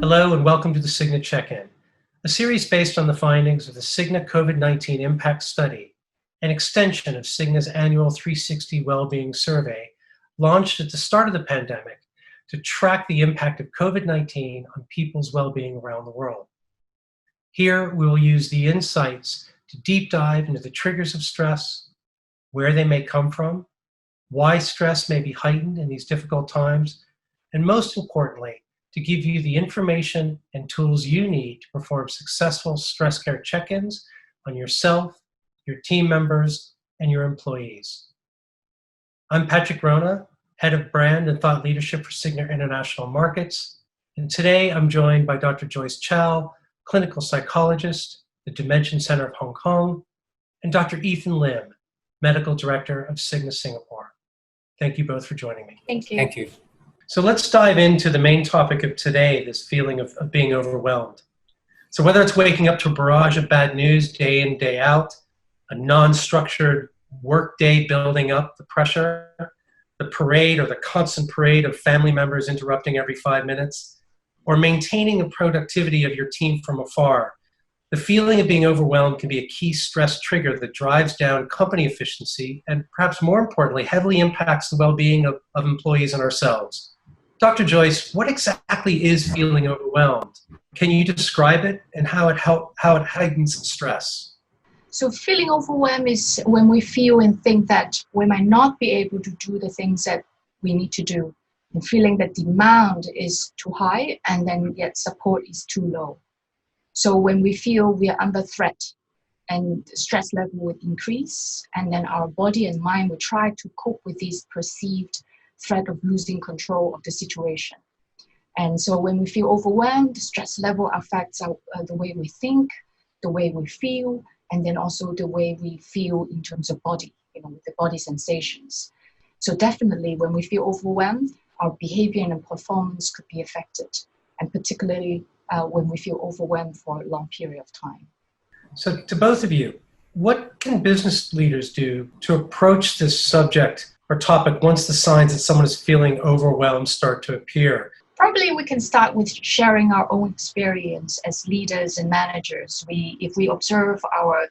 Hello and welcome to the Cigna Check-In, a series based on the findings of the Cigna COVID-19 Impact Study, an extension of Cigna's annual 360 Wellbeing Survey, launched at the start of the pandemic to track the impact of COVID-19 on people's well-being around the world. Here, we will use the insights to deep dive into the triggers of stress, where they may come from, why stress may be heightened in these difficult times, and most importantly, to give you the information and tools you need to perform successful stress care check-ins on yourself, your team members, and your employees. I'm Patrick Rona, Head of Brand and Thought Leadership for Cigna International Markets, and today I'm joined by Dr. Joyce Chao, Clinical Psychologist, the Dementia Center of Hong Kong, and Dr. Ethan Lim, Medical Director of Cigna Singapore. Thank you both for joining me. Thank you. Thank you. So let's dive into the main topic of today, this feeling of being overwhelmed. So whether it's waking up to a barrage of bad news day in, day out, a non-structured work day building up the pressure, the parade or the constant parade of family members interrupting every 5 minutes, or maintaining the productivity of your team from afar, the feeling of being overwhelmed can be a key stress trigger that drives down company efficiency and, perhaps more importantly, heavily impacts the well-being of employees and ourselves. Dr. Joyce, what exactly is feeling overwhelmed? Can you describe it and how it heightens stress? So feeling overwhelmed is when we feel and think that we might not be able to do the things that we need to do, and feeling that demand is too high and then yet support is too low. So when we feel we are under threat and the stress level would increase, and then our body and mind will try to cope with this perceived threat of losing control of the situation. And so when we feel overwhelmed, the stress level affects the way we think, the way we feel, and then also the way we feel in terms of body, the body sensations. So definitely when we feel overwhelmed, our behavior and performance could be affected, and particularly when we feel overwhelmed for a long period of time. So to both of you, what can business leaders do to approach this subject or topic once the signs that someone is feeling overwhelmed start to appear? Probably we can start with sharing our own experience as leaders and managers. If we observe our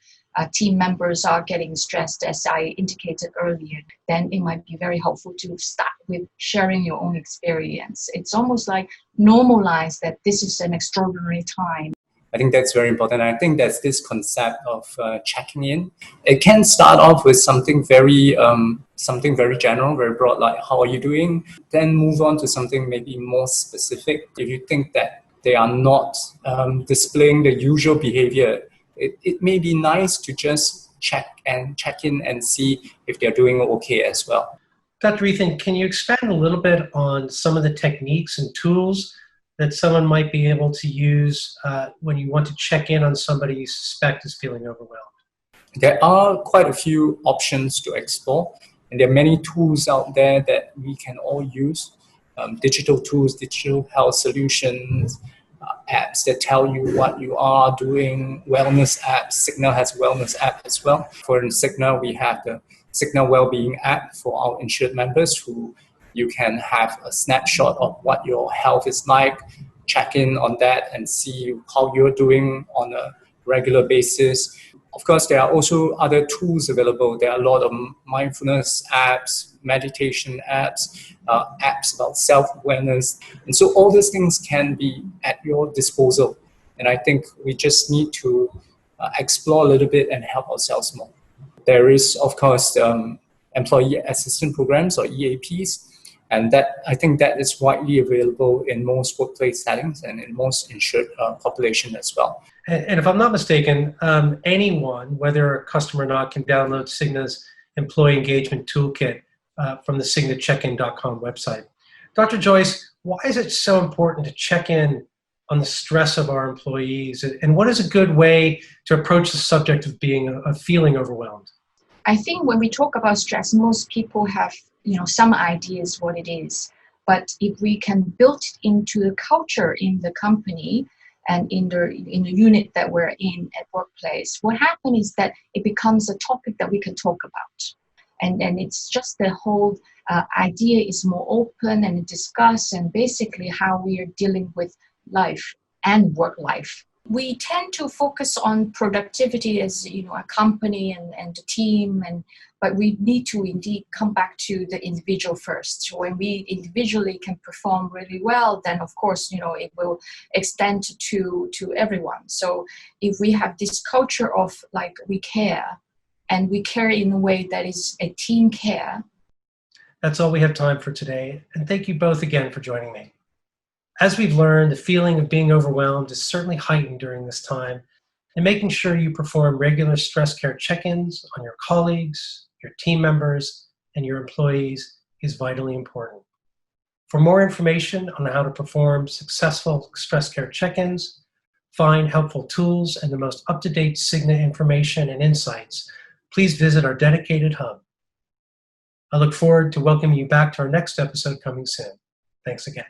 team members are getting stressed, as I indicated earlier, then it might be very helpful to start with sharing your own experience. It's almost like normalize that this is an extraordinary time. I think that's very important. I think that's this concept of checking in. It can start off with something very general, very broad, like how are you doing? Then move on to something maybe more specific. If you think that they are not displaying the usual behavior, it may be nice to just check in and see if they're doing okay as well. Dr. Ethan, can you expand a little bit on some of the techniques and tools that someone might be able to use when you want to check in on somebody you suspect is feeling overwhelmed? There are quite a few options to explore, and there are many tools out there that we can all use. Digital tools, digital health solutions, apps that tell you what you are doing, wellness apps. Cigna has a wellness app as well. For Cigna, we have the Cigna Wellbeing app for our insured members who you can have a snapshot of what your health is like, check in on that and see how you're doing on a regular basis. Of course, there are also other tools available. There are a lot of mindfulness apps, meditation apps, apps about self-awareness. And so all these things can be at your disposal. And I think we just need to explore a little bit and help ourselves more. There is, of course, employee assistance programs or EAPs. And that I think that is widely available in most workplace settings and in most insured population as well. And if I'm not mistaken, anyone, whether a customer or not, can download Cigna's Employee Engagement Toolkit from the CignaCheckin.com website. Dr. Joyce, why is it so important to check in on the stress of our employees? And what is a good way to approach the subject of feeling overwhelmed? I think when we talk about stress, most people have some ideas what it is. But if we can build it into the culture in the company and in the unit that we're in at workplace, what happens is that it becomes a topic that we can talk about. And it's just the whole idea is more open and discuss and basically how we are dealing with life and work life. We tend to focus on productivity as a company and the team, but we need to indeed come back to the individual first. So when we individually can perform really well, then of course it will extend to everyone. So if we have this culture of like we care, and we care in a way that is a team care. That's all we have time for today, and thank you both again for joining me. As we've learned, the feeling of being overwhelmed is certainly heightened during this time, and making sure you perform regular stress care check-ins on your colleagues, your team members, and your employees is vitally important. For more information on how to perform successful stress care check-ins, find helpful tools, and the most up-to-date Cigna information and insights, please visit our dedicated hub. I look forward to welcoming you back to our next episode coming soon. Thanks again.